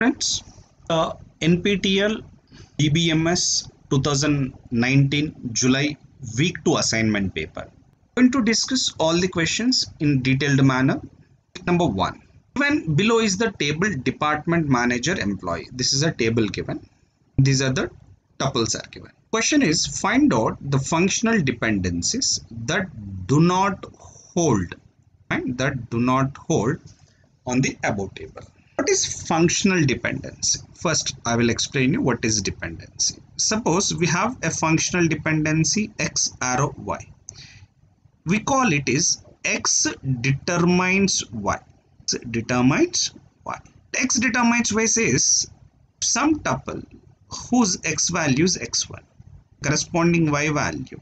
Friends, NPTEL DBMS 2019 July week 2 assignment paper. Going to discuss all the questions in detailed manner. Number 1. Given below is the table department manager employee. This is a table given. These are the tuples are given. Question is, find out the functional dependencies that do not hold and that do not hold on the above table. What is functional dependency? First, I will explain you what is dependency. Suppose we have a functional dependency x arrow y. We call it is x determines y. X determines y. X determines y says some tuple whose x value is x1, corresponding y value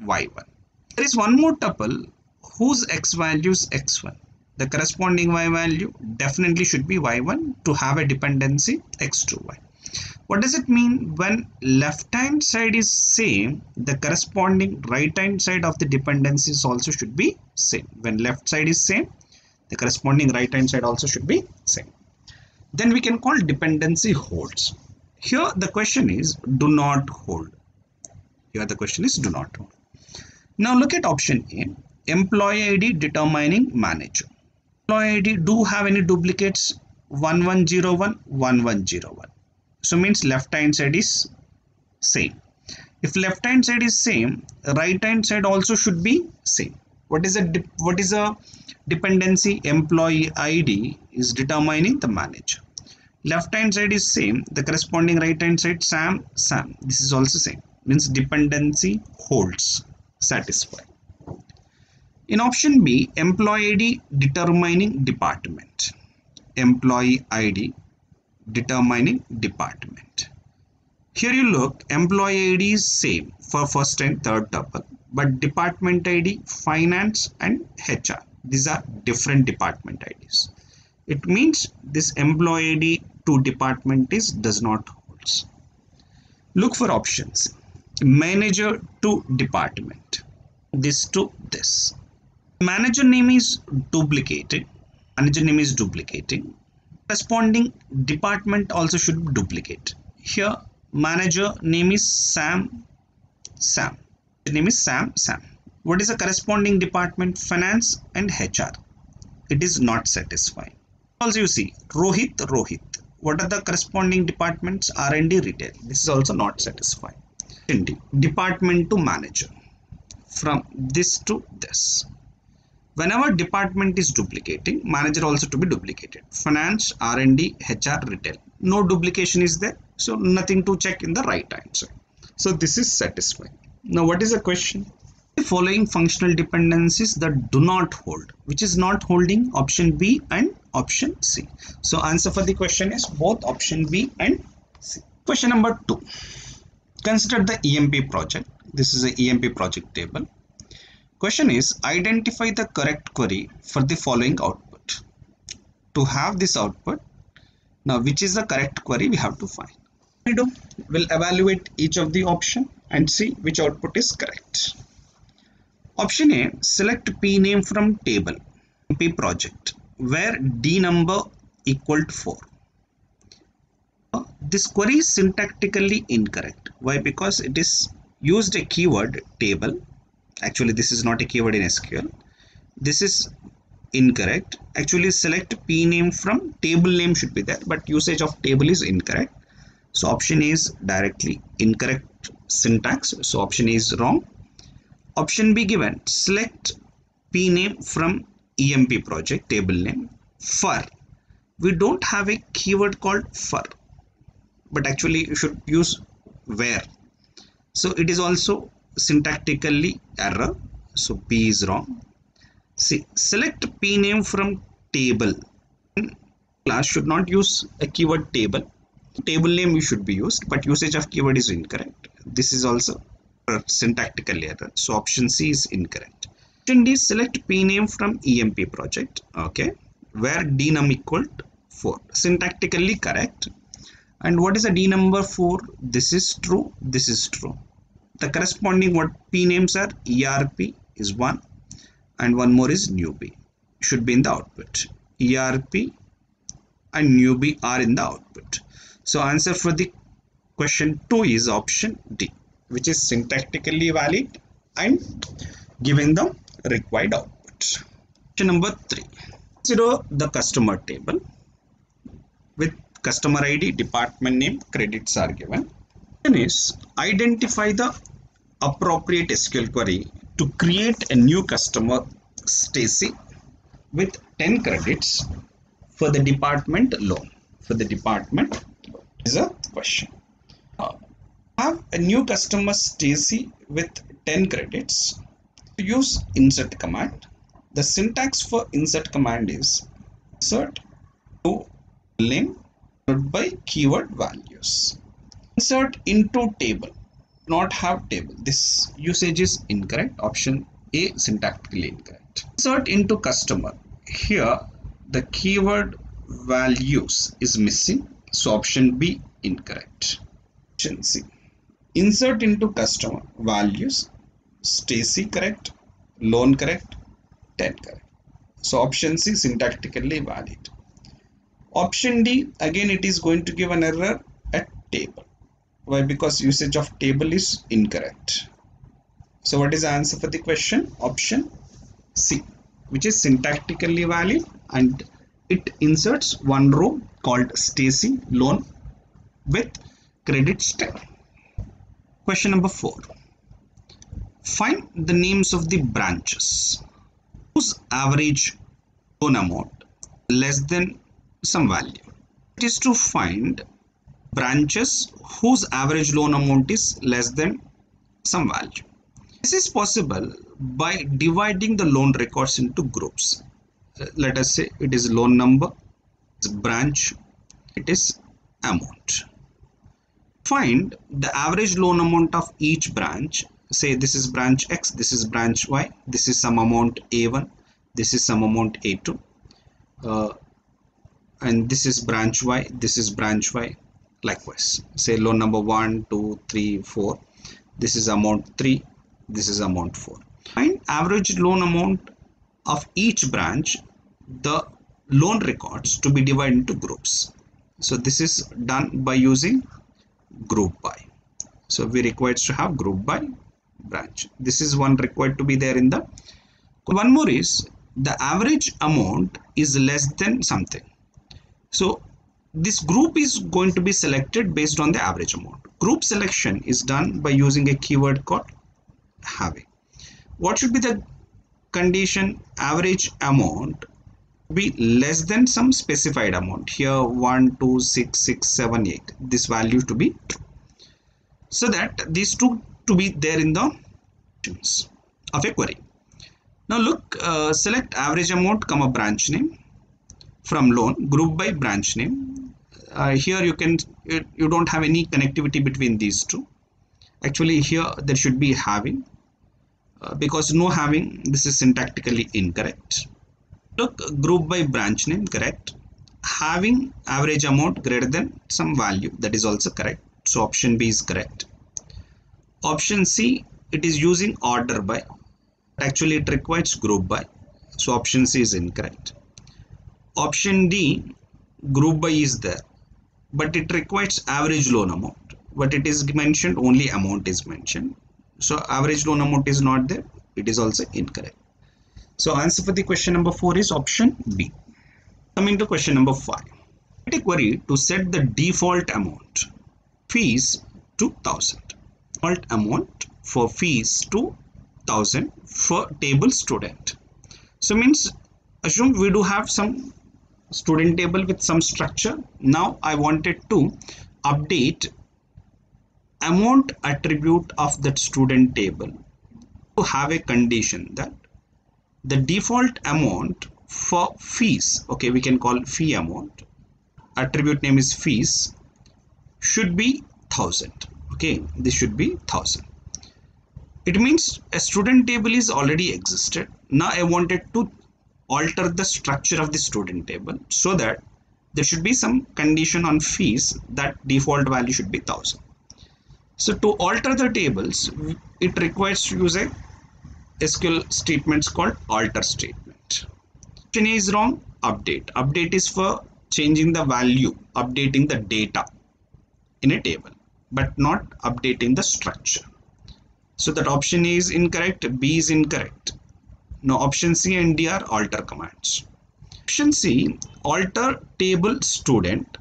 y1. There is one more tuple whose x value is x1. The corresponding y value definitely should be y1 to have a dependency x2y. What does it mean? When left hand side is same, the corresponding right hand side of the dependencies also should be same. When left side is same, the corresponding right hand side also should be same. Then we can call dependency holds. Here the question is do not hold. Here the question is do not hold. Now look at option A, employee ID determining manager. Employee ID do have any duplicates 1101 1101, so means left hand side is same. If left hand side is same, right hand side also should be same. What is a dependency? Employee ID is determining the manager. Left hand side is same, the corresponding right hand side Sam, this is also same, means dependency holds, satisfied. In option B, employee ID determining department. Employee ID determining department. Here you look, employee ID is same for first and third tuple, but department ID, finance and HR, these are different department IDs. It means this employee ID to department is does not holds. Look for options. Manager to department. This to this. Manager name is duplicated. Manager name is duplicating. Corresponding department also should duplicate. Here manager name is Sam. The name is Sam. What is the corresponding department? Finance and HR. It is not satisfying. Also you see Rohit. What are the corresponding departments? R&D, retail. This is also not satisfying. Department to manager. From this to this. Whenever department is duplicating, manager also to be duplicated. Finance, R&D, HR, retail. No duplication is there, so nothing to check in the right hand side. So this is satisfying. Now what is the question? The following functional dependencies that do not hold. Which is not holding? Option B and option C. So answer for the question is both option B and C. Question number 2. Consider the EMP project. This is a EMP project table. Question is, identify the correct query for the following output. To have this output, now which is the correct query we have to find. We'll evaluate each of the option and see which output is correct. Option A, select P name from table, P project, where D number equal to 4. This query is syntactically incorrect. Why? Because it is used a keyword table. Actually this is not a keyword in SQL. This is incorrect. Actually select P name from table name should be there, but usage of table is incorrect. So option A is directly incorrect syntax. So option A is wrong. Option B given, select P name from EMP project table name for. We don't have a keyword called for, but actually you should use where. So it is also syntactically error, so B is wrong. See, select P name from table. Class should not use a keyword table. Table name you should be used, but usage of keyword is incorrect. This is also syntactical error, so option C is incorrect. Option D, select P name from EMP project, okay, where D num equal to 4. Syntactically correct. And what is a D number 4? This is true, this is true. The corresponding what P names are ERP is 1 and one more is newbie, should be in the output. ERP and newbie are in the output. So answer for the question 2 is option D, which is syntactically valid and giving the required output. Question number 3. Consider the customer table with customer ID, department name, credits are given. Question is identify the appropriate SQL query to create a new customer Stacy with 10 credits for the department loan. For the department loan is a question. Have a new customer Stacy with 10 credits. To use insert command, the syntax for insert command is insert to name followed by keyword values. Insert into table, not have table. This usage is incorrect. Option A, syntactically incorrect. Insert into customer. Here the keyword values is missing, so option B incorrect. Option C, insert into customer values, Stacy correct, loan correct, 10 correct. So option C syntactically valid. Option D, again it is going to give an error at table. Why? Because usage of table is incorrect. So what is the answer for the question? Option C, which is syntactically valid, and it inserts one row called Stacy loan with credits 10. Question number 4. Find the names of the branches whose average loan amount less than some value. It is to find branches whose average loan amount is less than some value. This is possible by dividing the loan records into groups. Let us say it is loan number, it is branch, it is amount. Find the average loan amount of each branch. Say this is branch X, this is branch Y, this is some amount A1, this is some amount A2, and this is branch Y, this is branch Y. Likewise, say loan number 1, 2, 3, 4, this is amount 3, this is amount 4. Find average loan amount of each branch, the loan records to be divided into groups. So this is done by using group by. So we required to have group by branch. This is one required to be there in the. One more is the average amount is less than something. So this group is going to be selected based on the average amount. Group selection is done by using a keyword called having. What should be the condition? Average amount be less than some specified amount. Here 1, 2, 6, 6, 7, 8. This value to be true. So that these two to be there in the options of a query. Now look, select average amount comma branch name from loan, group by branch name. Here you don't have any connectivity between these two. Actually here there should be having, because no having, this is syntactically incorrect. Look, group by branch name correct, having average amount greater than some value, that is also correct. So option B is correct. Option C, it is using order by, actually it requires group by, so option C is incorrect. Option D, group by is there, but it requires average loan amount, but it is mentioned only amount is mentioned, so average loan amount is not there, it is also incorrect. So answer for the question number 4 is option B. Coming to question number 5. Write a query to set the default amount fees to 1000. Default amount for fees to 1000 for table student. So means assume we do have some student table with some structure. Now I wanted to update amount attribute of that student table to have a condition that the default amount for fees, okay, we can call fee amount, attribute name is fees, should be 1000. Okay, this should be 1000. It means a student table is already existed. Now I wanted to alter the structure of the student table so that there should be some condition on fees that default value should be 1000. So to alter the tables, it requires to use a SQL statements called alter statement. Option A is wrong. Update is for changing the value, updating the data in a table, but not updating the structure. So that option A is incorrect, B is incorrect. Now option C and D are alter commands. Option C, alter table student,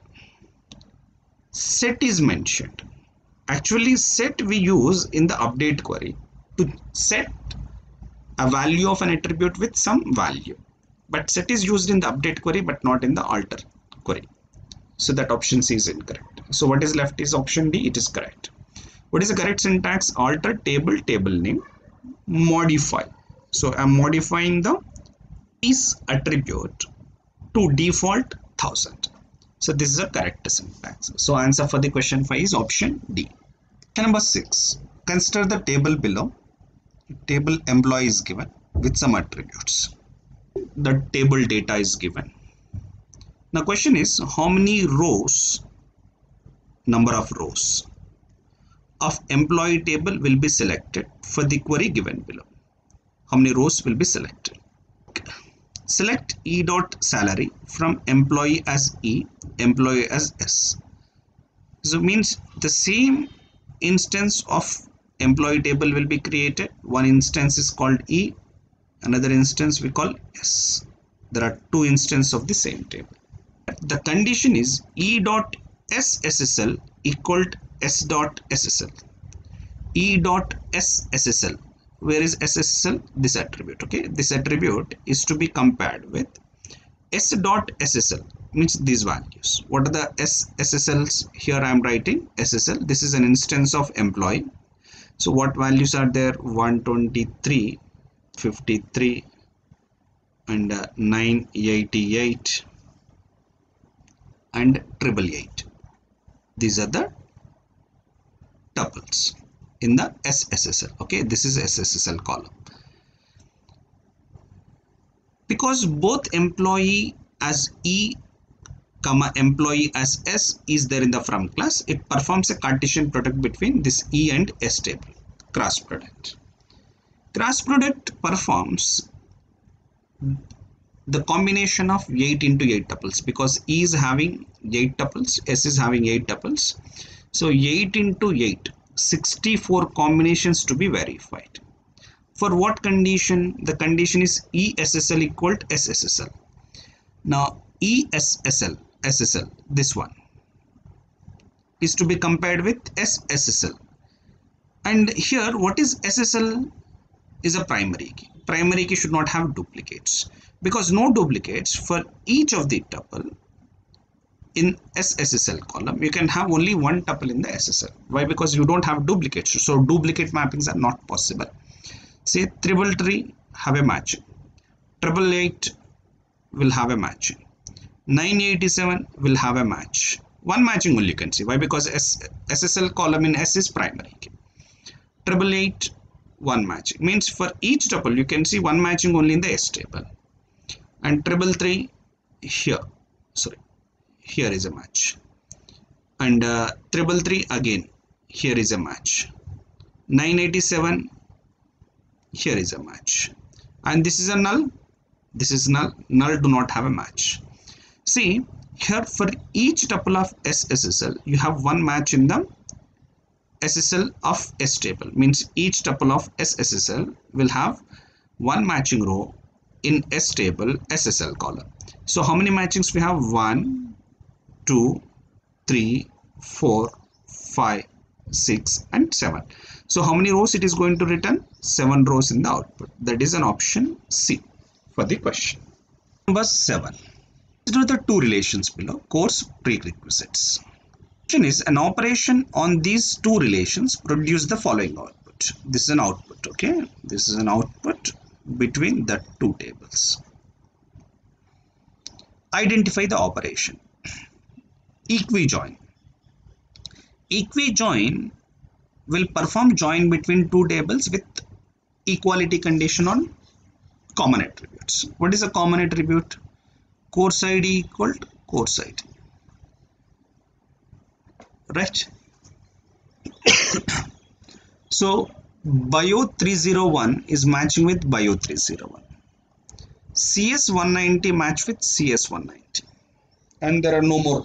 set is mentioned. Actually set we use in the update query to set a value of an attribute with some value, but set is used in the update query but not in the alter query. So that option C is incorrect. So what is left is option D, it is correct. What is the correct syntax? Alter table, table name, modify. So I'm modifying the is attribute to default 1000. So this is a correct syntax. So answer for the question 5 is option D. Number 6. Consider the table below. Table employee is given with some attributes. The table data is given. Now question is, how many rows, number of rows of employee table will be selected for the query given below? How many rows will be selected? Select E dot salary from employee as E, employee as S. So means the same instance of employee table will be created. One instance is called E, another instance we call S. There are two instances of the same table. The condition is E dot SSL equal to S dot SSL. E dot SSL. Where is SSL? This attribute. Okay, this attribute is to be compared with S dot SSL, means these values. What are the SSLs? Here I am writing SSL. This is an instance of employee. So what values are there? 123, 53 and 988 and 888. These are the tuples in the SSL. Okay, this is SSL column. Because both employee as E comma employee as S is there in the from class, it performs a Cartesian product between this E and S table. Cross product. Cross product performs the combination of 8 into 8 tuples, because E is having 8 tuples, S is having 8 tuples. So 8 into 8, 64 combinations to be verified. For what condition? The condition is ESSL equal to SSL. Now ESSL, SSL, this one is to be compared with SSL. And here what is SSL? Is a primary key. Primary key should not have duplicates, because no duplicates for each of the tuple in SSL column. You can have only one tuple in the SSL. Why? Because you don't have duplicates. So duplicate mappings are not possible. Say 333 have a matching, 888 will have a matching, 987 will have a match. One matching only you can see. Why? Because SSL column in S is primary key. 888 one matching, means for each tuple you can see one matching only in the S table. And 333 here, sorry, here is a match. And 333 again, here is a match. 987, here is a match. And this is a null, this is null, null do not have a match. See here, for each tuple of SSL you have one match in the SSL of S table, means each tuple of SSL will have one matching row in S table SSL column. So how many matchings we have? 1, 2, 3, 4, 5, 6 and 7. So how many rows it is going to return? 7 rows in the output. That is an option C for the question. Number 7. Consider the two relations below. Course prerequisites. Question is, an operation on these two relations produce the following output. This is an output. Okay, this is an output between the two tables. Identify the operation. Equijoin. Equijoin will perform join between two tables with equality condition on common attributes. What is a common attribute? Course ID equal to course ID. Right? So Bio 301 is matching with Bio 301. CS 190 match with CS 190. and there are no more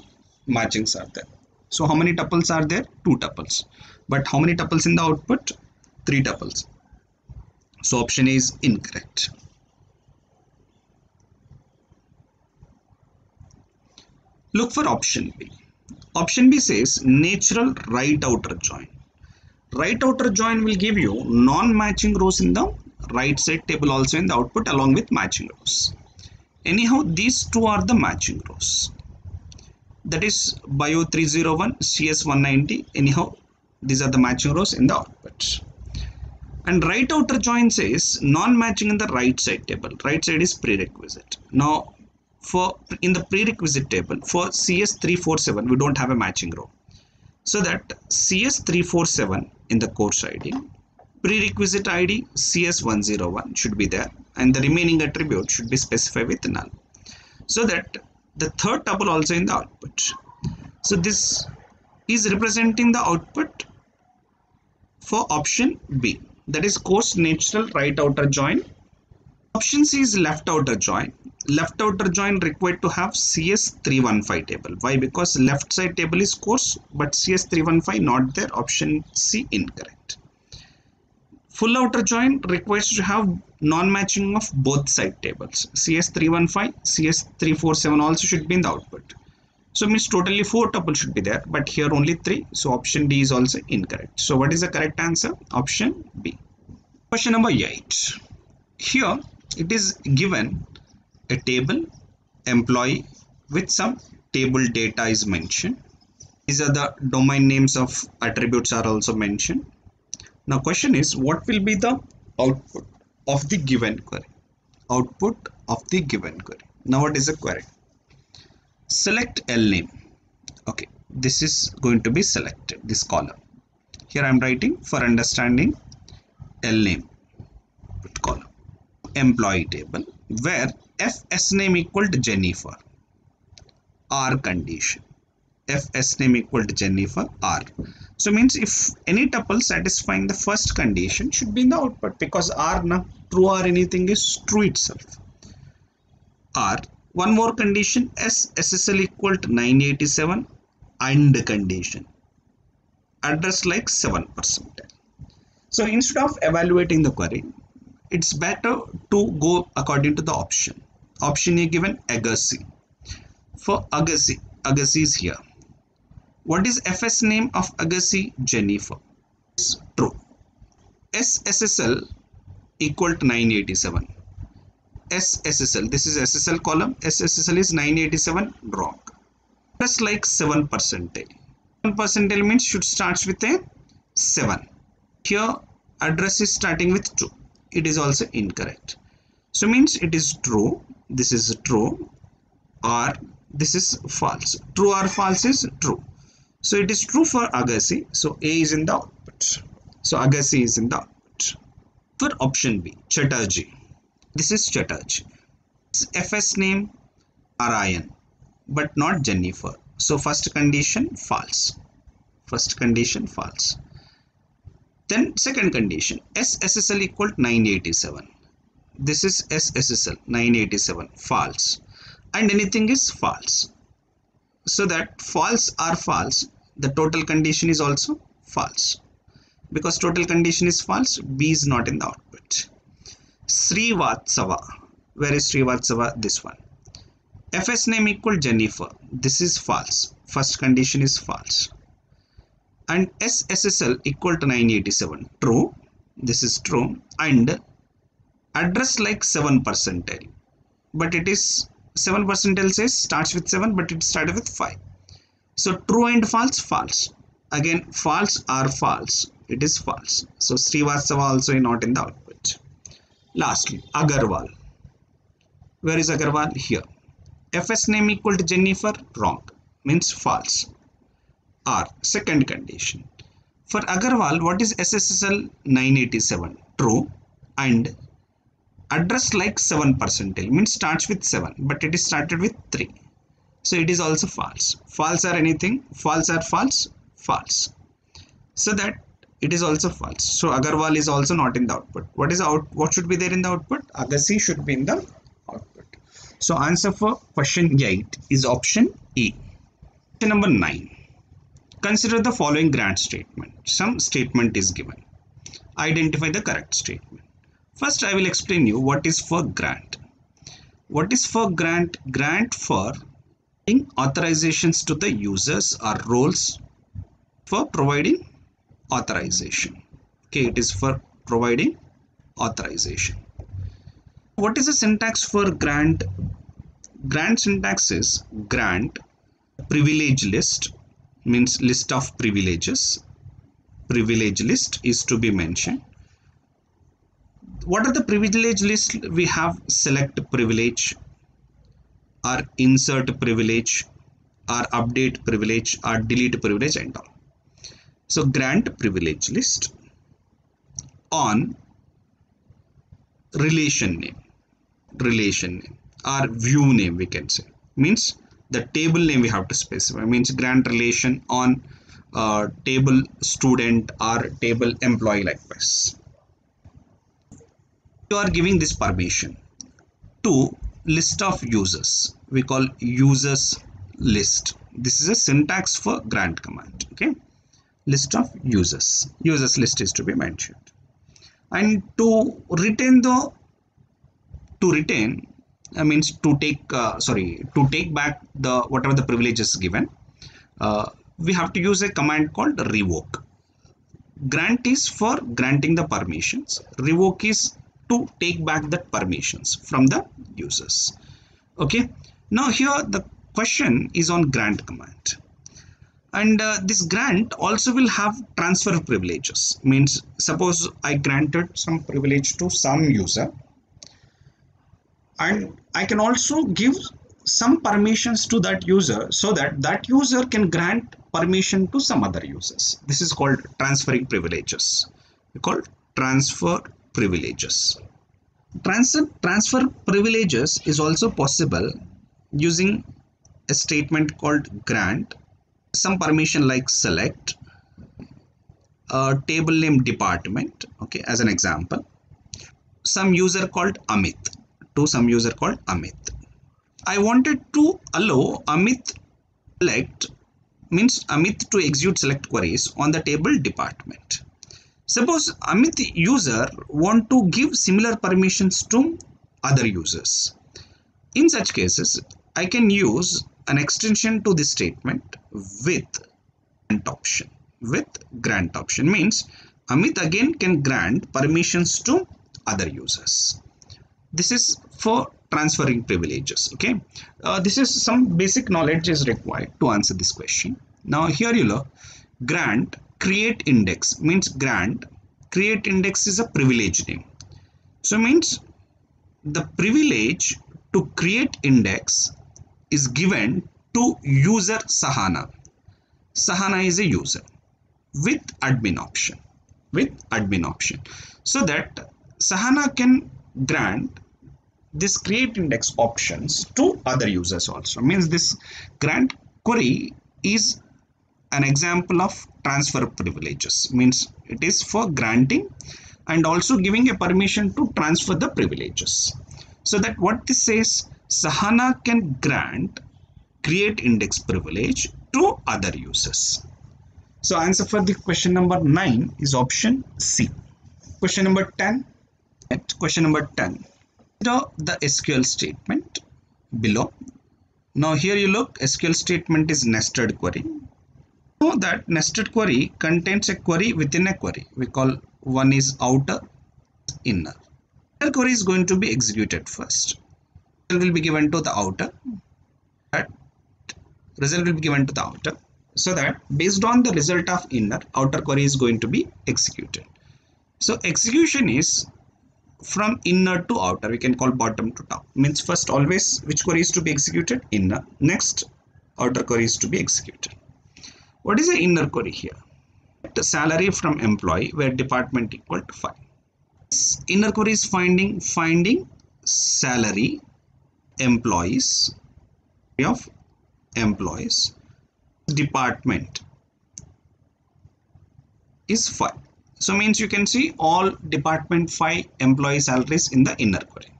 matchings are there. So how many tuples are there? 2 tuples. But how many tuples in the output? 3 tuples. So option A is incorrect. Look for option B. Option B says natural right outer join. Right outer join will give you non-matching rows in the right side table, also in the output along with matching rows. Anyhow, these two are the matching rows. That is Bio 301, CS 190. Anyhow, these are the matching rows in the output. And right outer join says non-matching in the right side table. Right side is prerequisite. Now, for in the prerequisite table for CS 347, we don't have a matching row. So that CS 347 in the course ID, prerequisite ID CS 101 should be there, and the remaining attribute should be specified with null. So that the third tuple also in the output. So this is representing the output for option B, that is course natural right outer join. Option C is left outer join. Left outer join required to have CS 315 table. Why? Because left side table is course, but CS 315 not there. Option C incorrect. Full outer join requires to have non-matching of both side tables. CS 315, CS 347 also should be in the output. So means totally 4 tuples should be there, but here only 3. So option D is also incorrect. So what is the correct answer? Option B. Question number 8. Here it is given a table employee with some table data is mentioned. These are the domain names of attributes are also mentioned. Now question is, what will be the output of the given query? Output of the given query. Now what is the query? Select L name. Okay, this is going to be selected, this column. Here I am writing for understanding L name column. Employee table where FS name equal to Jennifer, R condition. FS name equal to Jennifer, R. So means if any tuple satisfying the first condition should be in the output, because R na true or anything is true itself. R. One more condition, S SSL equal to 987 and condition. Address like 7%. So instead of evaluating the query, it's better to go according to the option. Option A given Agassi. For Agassi, Agassi is here. What is FS name of Agassi? Jennifer. It's true. SSL equal to 987. SSL, this is SSL column. SSL is 987, wrong. Just like 7%. 7% means should starts with a 7. Here address is starting with 2. It is also incorrect. So means it is true. This is true, or this is false. True or false is true. So it is true for Agassi. So A is in the output. So Agassi is in the output. For option B, Chatterjee. This is Chatterjee. FS name Arayan, but not Jennifer. So first condition false. First condition false. Then second condition, SSL equal to 987. This is SSL 987, false. And anything is false. So that false or false, the total condition is also false. Because total condition is false, B is not in the output. Srivatsava. Where is Srivatsava? This one. FS name equal Jennifer. This is false. First condition is false. And SSL equal to 987. True. This is true. And address like 7%. But it is 7% says starts with 7, but it started with 5. So true and false, false. Again, false or false. It is false. So Srivatsava also not in the output. Lastly, Agarwal. Where is Agarwal? Here. FS name equal to Jennifer, wrong. Means false. Or second condition. For Agarwal, what is SSL 987? True. And address like 7%, means starts with 7, but it is started with 3. So it is also false. False or anything, false or false, false. So that it is also false. So Agarwal is also not in the output. What is out? What should be there in the output? Agassi should be in the output. So answer for question 8 is option E. Question number 9. Consider the following grant statement. Some statement is given. Identify the correct statement. First, I will explain you what is for grant. What is for grant? Grant for giving authorizations to the users or roles for providing authorization. Okay, it is for providing authorization. What is the syntax for grant? Grant syntax is grant privilege list, means list of privileges. Privilege list is to be mentioned. What are the privilege list? We have select privilege, or insert privilege, or update privilege, or delete privilege, and all. So grant privilege list on relation name or view name, we can say, means the table name we have to specify, means grant relation on table student or table employee, likewise. You are giving this permission to list of users, we call users list. This is a syntax for grant command. Okay, list of users list is to be mentioned. And to retain means to take back the whatever the privilege is given, we have to use a command called revoke. Grant is for granting the permissions, revoke is to take back the permissions from the users. Okay, now here the question is on grant command, and this grant also will have transfer privileges. Means suppose I granted some privilege to some user, and I can also give some permissions to that user, so that that user can grant permission to some other users. This is called transferring privileges. We call transfer privileges. Transfer privileges is also possible using a statement called grant some permission like select, table name department, okay, as an example, some user called Amit to some user called Amit. I wanted to allow Amit select, means Amit to execute select queries on the table department. Suppose Amit user want to give similar permissions to other users. In such cases, I can use an extension to this statement with grant option. With grant option means Amit again can grant permissions to other users. This is for transferring privileges. Okay, this is some basic knowledge is required to answer this question. Now here you look, grant create index means grant create index is a privilege name. So means the privilege to create index is given to user Sahana. Sahana is a user with admin option. So that Sahana can grant this create index options to other users also. Means this grant query is an example of transfer privileges. Means it is for granting and also giving a permission to transfer the privileges. So that what this says, Sahana can grant create index privilege to other users. So answer for the question number 9 is option C. Question number 10. Consider the SQL statement below. Now here you look, SQL statement is nested query. Know that nested query contains a query within a query. We call one is outer, inner. Inner query is going to be executed first. Result will be given to the outer. That result will be given to the outer. So that based on the result of inner, outer query is going to be executed. So execution is from inner to outer. We can call bottom to top. Means first always which query is to be executed? Inner. Next outer query is to be executed. What is the inner query here? The salary from employee where department equal to 5. This inner query is finding salary employees of employees. Department is 5. So means you can see all department 5 employee salaries in the inner query.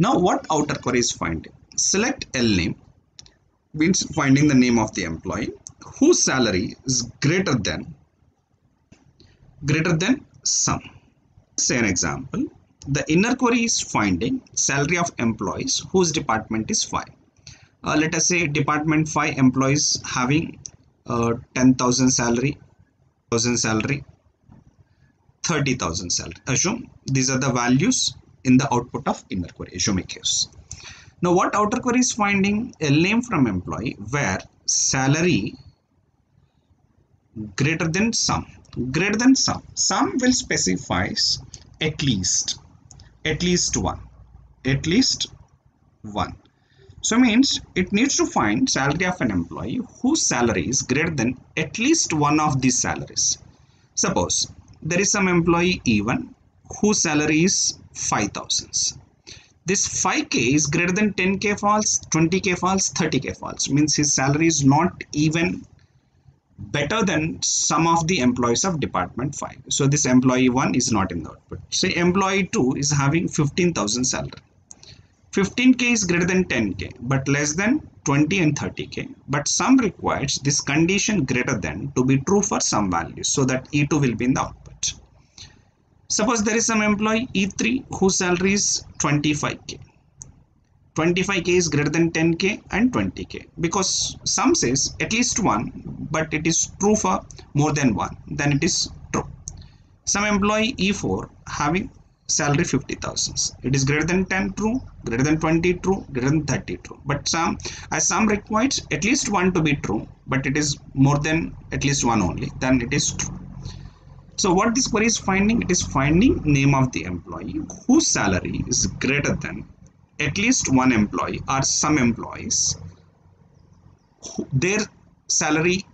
Now what outer query is finding? Select L name means finding the name of the employee whose salary is greater than sum. Say an example. The inner query is finding salary of employees whose department is 5. Let us say department 5 employees having 10,000 salary, 1,000 salary, 30,000 salary. Assume these are the values in the output of inner query. Assume a case. Now what outer query is finding? L name from employee where salary greater than sum. Greater than sum. Sum will specifies at least one. At least one. So means it needs to find salary of an employee whose salary is greater than at least one of these salaries. Suppose there is some employee E1 whose salary is 5,000. This 5k is greater than 10k false, 20k false, 30k false. Means his salary is not even better than some of the employees of department 5. So this employee 1 is not in the output. Say employee 2 is having 15,000 salary. 15k is greater than 10k but less than 20 and 30k, but sum requires this condition greater than to be true for some values so that E2 will be in the output. Suppose there is some employee E3 whose salary is 25k. 25k is greater than 10k and 20k because sum says at least one, but it is true for more than one, then it is true. Some employee E4 having salary 50,000. It is greater than 10 true, greater than 20 true, greater than 30 true. But sum requires at least one to be true, but it is more than at least one only, then it is true. So what this query is finding? It is finding name of the employee whose salary is greater than at least one employee or some employees. Their salary,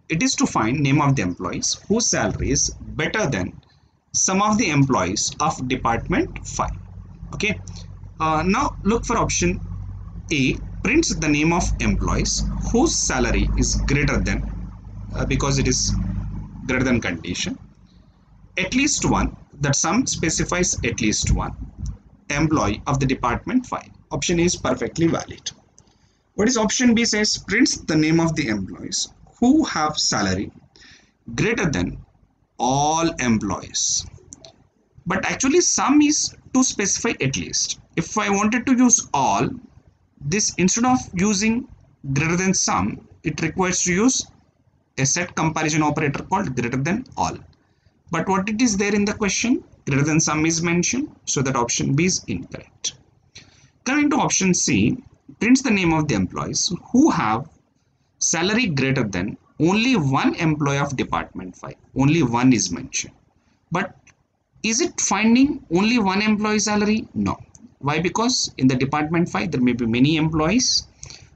it is to find name of the employees whose salary is better than some of the employees of department 5. Okay. Now look for option A. Prints the name of employees whose salary is greater than, because it is greater than condition, at least one, that sum specifies at least one employee of the department 5. Option A is perfectly valid. What is option B says? Prints the name of the employees who have salary greater than all employees. But actually sum is to specify at least. If I wanted to use all, this instead of using greater than sum, it requires to use a set comparison operator called greater than all. But what it is there in the question? Greater than sum is mentioned, so that option B is incorrect. Coming to option C, prints the name of the employees who have salary greater than only one employee of department 5. Only one is mentioned. But is it finding only one employee salary? No. Why? Because in the department 5 there may be many employees,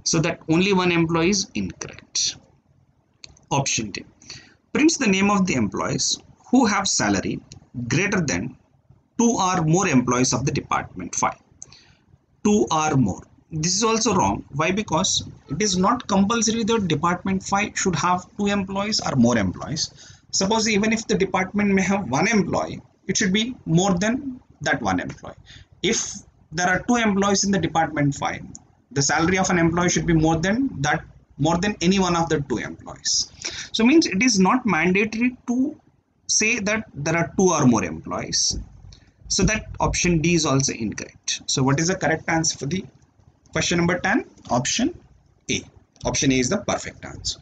so that only one employee is incorrect. Option D, prints the name of the employees who have salary greater than 2 or more employees of the department 5. 2 or more. This is also wrong. Why? Because it is not compulsory that department 5 should have 2 employees or more employees. Suppose even if the department may have 1 employee, it should be more than that 1 employee. If there are 2 employees in the department 5, the salary of an employee should be more than any one of the 2 employees. So means it is not mandatory to say that there are 2 or more employees. So that option D is also incorrect. So what is the correct answer for the question number 10? Option A. Option A is the perfect answer.